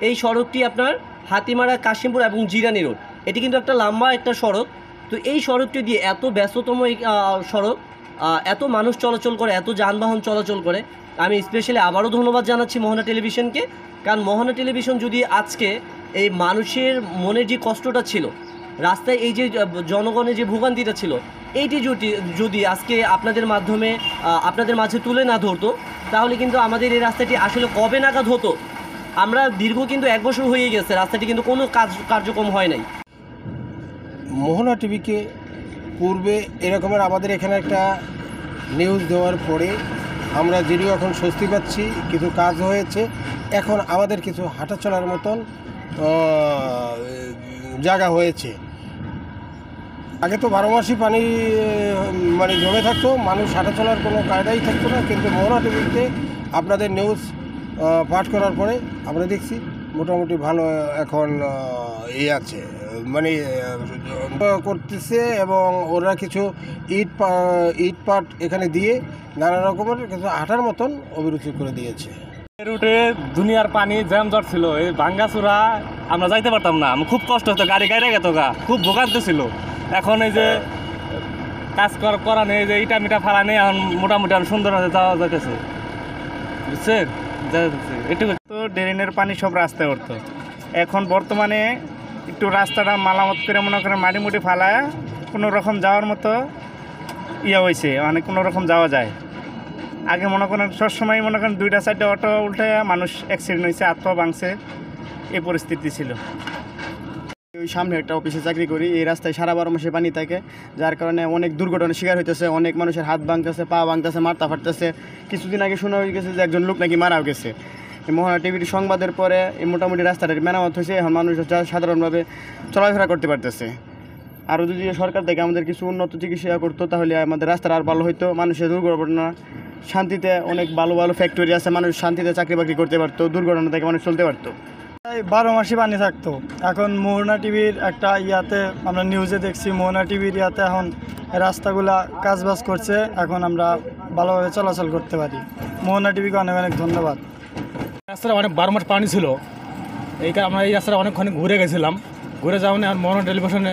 এই সড়কটি আপনার হাতিমারা কাশিমপুর এবং জিরানি রোড, এটি কিন্তু একটা লম্বা একটা সড়ক। তো এই সড়কটি দিয়ে এত ব্যস্ততম এই সড়ক, এত মানুষ চলাচল করে, এত যানবাহন চলাচল করে। আমি স্পেশালি আবারও ধন্যবাদ জানাচ্ছি মোহনা টেলিভিশনকে, কারণ মোহনা টেলিভিশন যদি আজকে এই মানুষের মনের যে কষ্টটা ছিল, রাস্তায় এই যে জনগণের যে ভোগান্তিটা ছিল, এইটি যদি আজকে আপনাদের মাধ্যমে আপনাদের মাঝে তুলে না ধরতো, তাহলে কিন্তু আমাদের এই রাস্তাটি আসলে কবে নাগাদ হতো। আমরা দীর্ঘ কিন্তু 1 বছর হয়ে গেছে, রাস্তাটি কিন্তু কোনো কার্যক্রম হয় নাই। মোহনা টিভিকে পূর্বে এরকমের আমাদের এখানে একটা নিউজ দেওয়ার পরে আমরা যদিও এখন স্বস্তি পাচ্ছি, কিছু কাজ হয়েছে, এখন আমাদের কিছু হাঁটা চলার মতন জায়গা হয়েছে। আগে তো 12 মাসই পানি মানে জমে থাকতো, মানুষ হাঁটা চলার কোনো কায়দাই থাকতো না, কিন্তু মোহনা টিভিতে আপনাদের নিউজ পাঠ করার পরে আমরা দেখছি মোটামুটি ভালো এখন আছে, মানে করতেছে। এবং ওরা কিছু ইট পাট এখানে দিয়ে নানা রকমের কিছু হাঁটার মতন অভিরুচি করে দিয়েছে। রুটে দুনিয়ার পানি জ্যাম জট ছিল, এই ভাঙ্গাচুরা আমরা যাইতে পারতাম না, খুব কষ্ট হতো, গাড়ি গাড়ি গেত গা, খুব ভোগান্তি ছিল। এখন এই যে কাজ করা নেই, যে ইটা মিটা ফালা নেই, এখন মোটামুটি সুন্দর যাওয়া যাইতেছে, বুঝছেন? একটু তো ড্রেনের পানি সব রাস্তায় উঠতো, এখন বর্তমানে একটু রাস্তাটা মালামত করে মনে করেন মাটি মুটি ফালায় কোনো রকম যাওয়ার মতো হয়েছে, মানে কোনো রকম যাওয়া যায়। আগে মনে করেন সবসময় মনে করেন 2-4টা অটো উল্টে মানুষ অ্যাক্সিডেন্ট হয়েছে, হাত পা ভাঙছে, এই পরিস্থিতি ছিল। ওই সামনে একটা অফিসে চাকরি করি, এই রাস্তায় সারা 12 মাসে পানি থাকে, যার কারণে অনেক দুর্ঘটনার শিকার হইতেছে, অনেক মানুষের হাত ভাঙতেছে, পা ভাঙতেছে, মাথা ফাটতেছে। কিছুদিন আগে শোনা হয়ে গেছে যে একজন লোক নাকি মারাও গেছে। মোহনা টিভির সংবাদের পরে এই মোটামুটি রাস্তাটা মেরামত হয়েছে, এখন মানুষ সাধারণভাবে চলাফেরা করতে পারতেছে। আরও যদি সরকার থেকে আমাদের কিছু উন্নত চিকিৎসা করতো, তাহলে আমাদের রাস্তাটা আর ভালো হইতো, মানুষের দুর্ঘটনা শান্তিতে, অনেক ভালো ভালো ফ্যাক্টরি আছে, মানুষ শান্তিতে চাকরি বাকরি করতে পারতো, দুর্ঘটনা থেকে মানুষ চলতে পারতো। 12 মাসই পানি থাকতো। এখন মোহনা টিভির একটা আমরা নিউজে দেখছি, মোহনা টিভির এখন রাস্তাগুলা কাজবাজ করছে, এখন আমরা ভালোভাবে চলাচল করতে পারি। মোহনা টিভিকে অনেক অনেক ধন্যবাদ। রাস্তাটা অনেক 12 মাস পানি ছিল, এই কারণে আমরা এই রাস্তাটা অনেকক্ষণ ঘুরে গেছিলাম, ঘুরে যাওয়া আর মোহনা টেলিভিশনে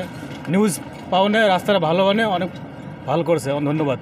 নিউজ পাওয়া রাস্তাটা ভালো অনেক ভালো করছে, ধন্যবাদ।